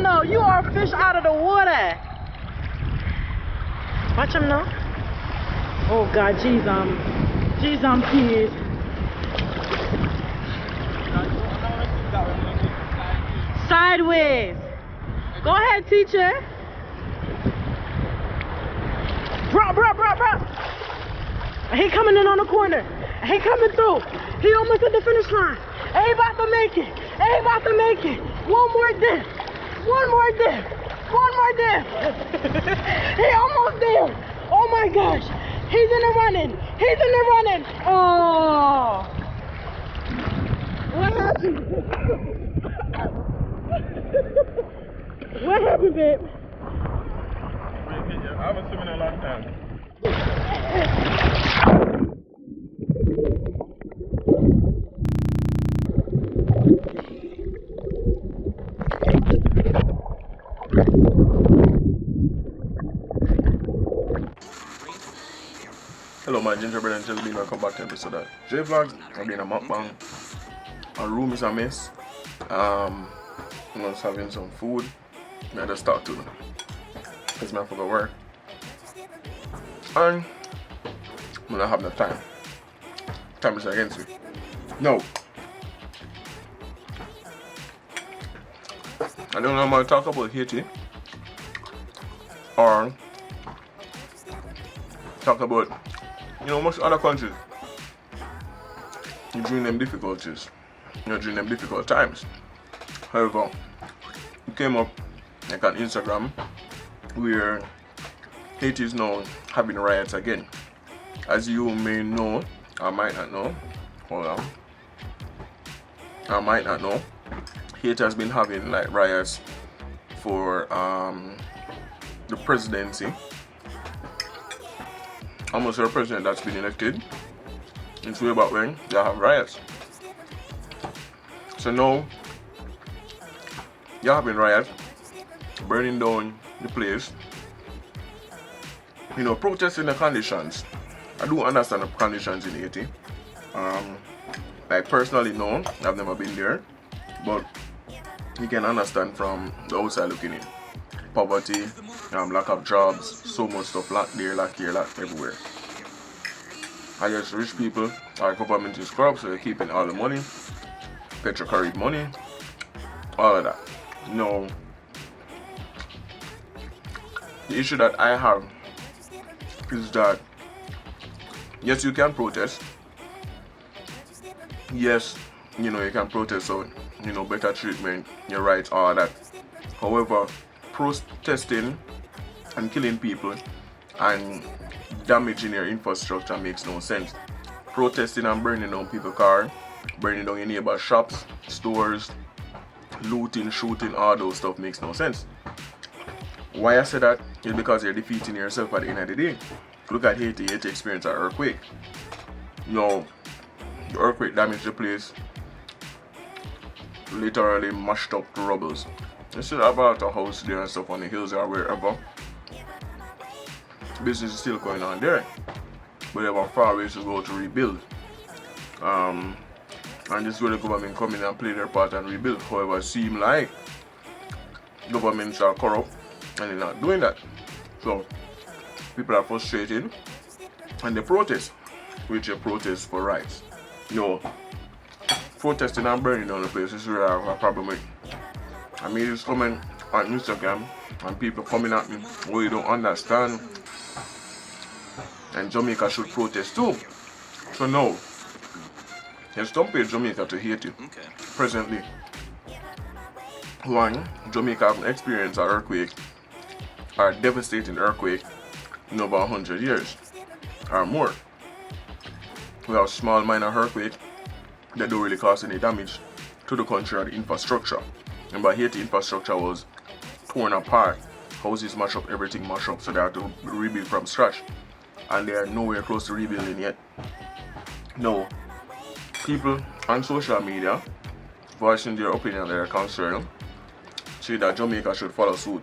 him now. You are a fish out of the water. Watch him now. Oh God, jeez, peas. Sideways. Go ahead, teacher. Bro. He coming in on the corner. He coming through. He almost at the finish line. He about to make it. One more dip. He almost there. Oh my gosh. He's in the running. Oh. What happened? What happened, babe? I haven't seen him in a long time. Hello my gingerbread and jelly bean, welcome back to episode of JVLOGS. I'm doing a mukbang. Our room is a mess. I'm just having some food. I just start to because I forgot work. And I'm not having the time. Time is against me. No. I don't know how to talk about Haiti or talk about most other countries. During them difficulties, during them difficult times. However, it came up like on Instagram where Haiti is now having riots again. As you may know, I might not know. Hold on. I might not know. Haiti has been having like riots for the presidency. Almost a president that's been elected. It's way about when they have riots. So now you're having riots, burning down the place, protesting the conditions. I do understand the conditions in Haiti. Like personally, no, I've never been there, but you can understand from the outside looking in. Poverty, lack of jobs, so much stuff lack there, lack here, lack everywhere. I guess rich people, our government is corrupt, so they're keeping all the money, petrocurric money, all of that. No, the issue that I have is that yes, you can protest. Yes, you can protest, so better treatment, your rights, all that. However, protesting and killing people and damaging your infrastructure makes no sense. Protesting and burning down people's cars, burning down your neighbor's shops, stores, looting, shooting, all those stuff makes no sense. Why I say that is because you're defeating yourself at the end of the day. Look at Haiti. Haiti experienced an earthquake. The earthquake damaged the place, literally mashed up to rubbles. You still have a house there and stuff on the hills or wherever. Business is still going on there, but they have a far ways to go to rebuild. And this is where the government come in and play their part and rebuild. However, it seems like governments are corrupt and they're not doing that. So people are frustrated and they protest, which are protest for rights. Protesting and burning down the place is where I have a problem with. I made this comment on Instagram and people coming at me, oh, you don't understand, and Jamaica should protest too. So no, let's compare Jamaica to Haiti. Okay. Presently, one, Jamaica have experienced an earthquake, a devastating earthquake in over 100 years or more. We have small minor earthquake that don't really cause any damage to the country or the infrastructure. Remember, Haiti infrastructure was torn apart, houses mash up, everything mash up, so they had to rebuild from scratch, and they are nowhere close to rebuilding yet. No, people on social media voicing their opinion, their concern, say that Jamaica should follow suit,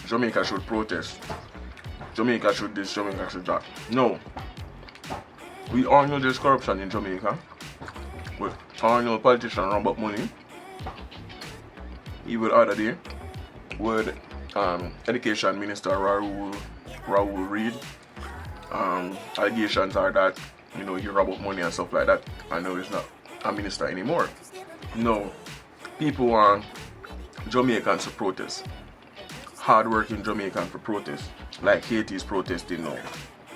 Jamaica should protest, Jamaica should this, Jamaica should that. No, we all know there's corruption in Jamaica, but all know politicians run up money. Even the other day, with Education Minister Raul Reed. Allegations are that he robbed up money and stuff like that. I know he's not a minister anymore. No, people want Jamaicans to protest. Hard-working Jamaican for protest, like Haiti is protesting now.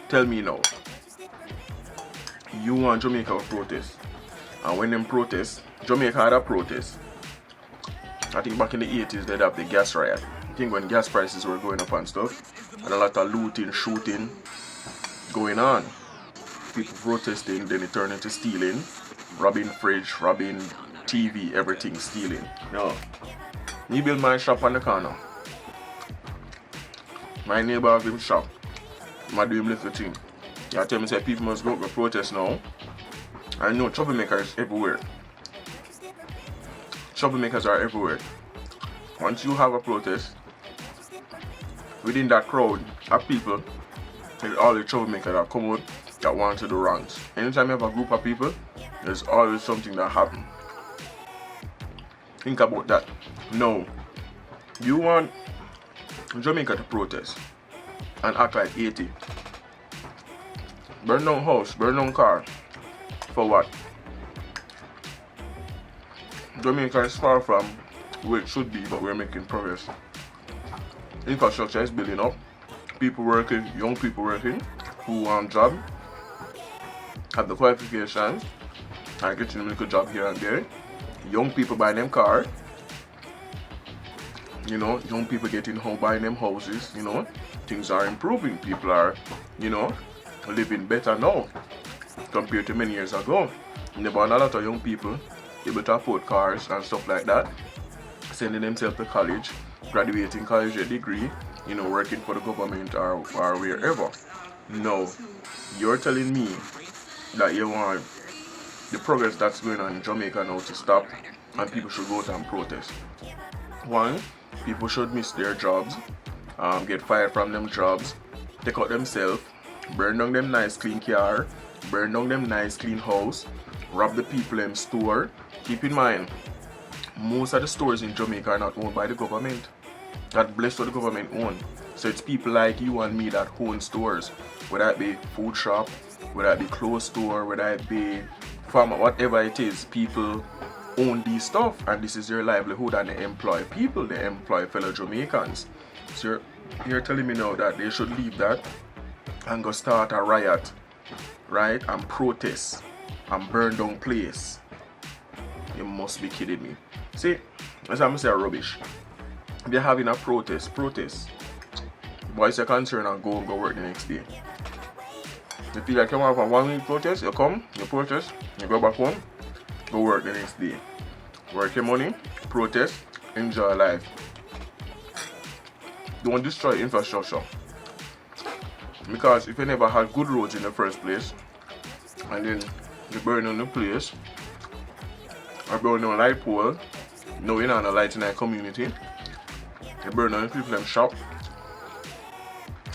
Tell me now, you want Jamaica to protest, and when them protest, Jamaica had a protest. I think back in the 80s they'd have the gas riot. I think when gas prices were going up and stuff, and a lot of looting, shooting going on. People protesting, then it turned into stealing, robbing fridge, robbing TV, everything stealing. No. Me build my shop on the corner. My neighbor have him shop. I do him little thing. You tell me say people must go to protest now. I know troublemakers everywhere. Troublemakers are everywhere. Once you have a protest, within that crowd of people, there's all the troublemakers that come out that want to do wrongs. Anytime you have a group of people, there's always something that happens. Think about that. No. You want Jamaica to protest and act like Haiti. Burn down house, burn down car. For what? Jamaica is far from where it should be, but we're making progress. Infrastructure is building up. People working, young people working, who want job, have the qualifications, and getting them a little job here and there. Young people buying them car. Young people getting home, buying them houses. Things are improving. People are, living better now compared to many years ago. But a lot of young people able to afford cars and stuff like that, sending themselves to college, graduating college a degree, working for the government or wherever. No, you're telling me that you want the progress that's going on in Jamaica now to stop and people should go out and protest. One, people should miss their jobs, get fired from them jobs, take out themselves, burn down them nice clean car, burn down them nice clean house, rob the people in store. Keep in mind, most of the stores in Jamaica are not owned by the government. God bless what the government own. So it's people like you and me that own stores, whether it be food shop, whether it be clothes store, whether it be farm, whatever it is. People own these stuff, and this is their livelihood, and they employ people, they employ fellow Jamaicans. So you're telling me now that they should leave that and go start a riot, right, and protest and burn down place. You must be kidding me. See, as I'm saying, rubbish. If you're having a protest. Boys, you're concerned and go work the next day. You feel like you want to have a 1 week protest, you come, you protest, you go back home, go work the next day. Work your money, protest, enjoy life. Don't destroy infrastructure. Because if you never had good roads in the first place, and then you burn on the place, or burn on a light pole, no, you're not a light in that community, you burn on the people in shop,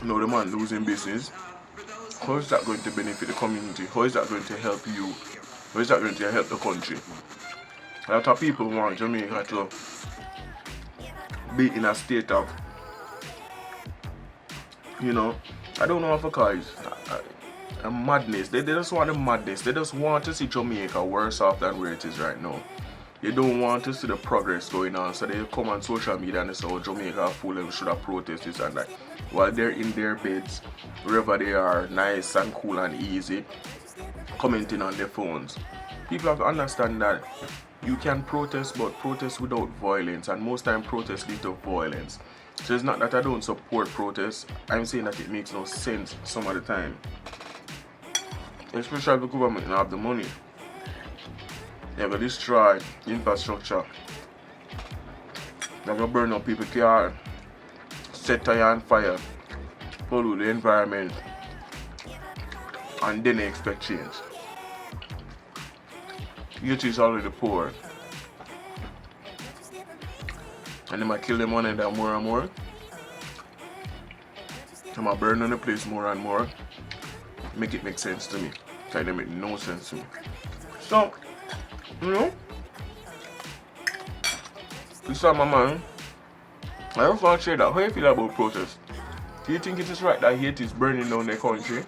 no, the man losing business. How is that going to benefit the community? How is that going to help you? How is that going to help the country? A lot of people want Jamaica to be in a state of, I don't know what to call it, a madness. They just want the madness. They just want to see Jamaica worse off than where it is right now. They don't want to see the progress going on, so they come on social media and they say, oh, Jamaica fool, them should have protested this and that. While they're in their beds, wherever they are, nice and cool and easy, commenting on their phones. People have to understand that you can protest, but protest without violence, and most time protests lead to violence. So it's not that I don't support protests, I'm saying that it makes no sense some of the time. Especially if the government don't have the money. They're going to destroy infrastructure. They're going to burn up people's car, set tire on fire, pollute the environment, and then they expect change. Youth is already poor. And they might kill them one and then more and more. They might burn on the place more and more. Make it make sense to me. Kind of make no sense to me. So, this is my man. I just want to share that. How you feel about protest? Do you think it is right that Haiti is burning down their country?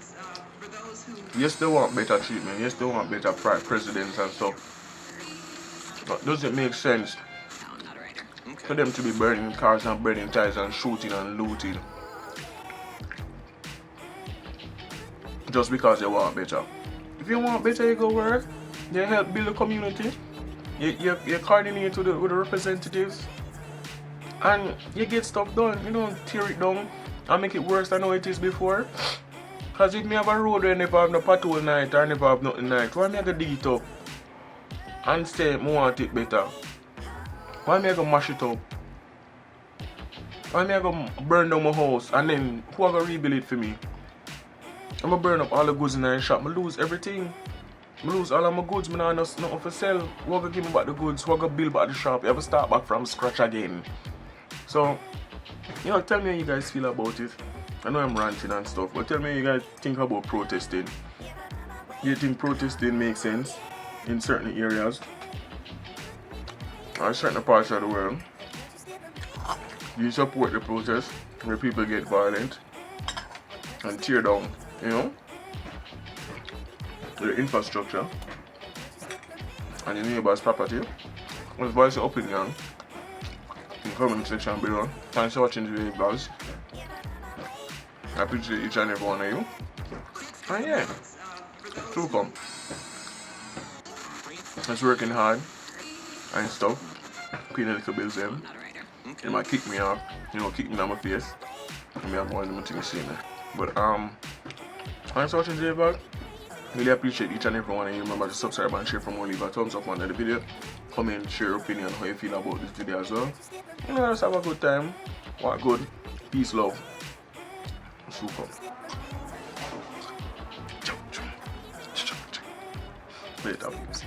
Yes, they want better treatment. Yes, they want better presidents and stuff. But does it make sense for them to be burning cars and burning tires and shooting and looting just because they want better? If you want better, you go work. You help build a community. You coordinate with the representatives. And you get stuff done. You don't tear it down and make it worse than how it is before. Because if me have a road where I never have no pothole night or never have nothing night, why me I go dig it up and say I want it better? Why me I go mash it up? Why me I go burn down my house and then who I go rebuild it for me? I'm gonna burn up all the goods in the shop. I lose everything. I lose all of my goods. I don't have nothing for sell. Who gonna give me back the goods? Who gonna build back the shop? You have to start back from scratch again. So, you know, tell me how you guys feel about it. I know I'm ranting and stuff, but tell me how you guys think about protesting. Do you think protesting makes sense in certain areas or certain parts of the world? Do you support the protest where people get violent and tear down, you know, the infrastructure and your neighbor's property? Let's voice your opinion in the comment section below. Thanks for watching JVLOGS. I appreciate each and every one of you. And yeah, true come. It's working hard and stuff. Paying a little bills in. They might kick me off, you know, kick me on my face. And me have one of them things to see me. But thanks for watching JVLOG. Really appreciate each and every one of you. Remember to subscribe and share for more. Leave a thumbs up under the video. Comment, share your opinion, how you feel about this video as well. You know, just have a good time. What good. Peace, love. Super. Later, please.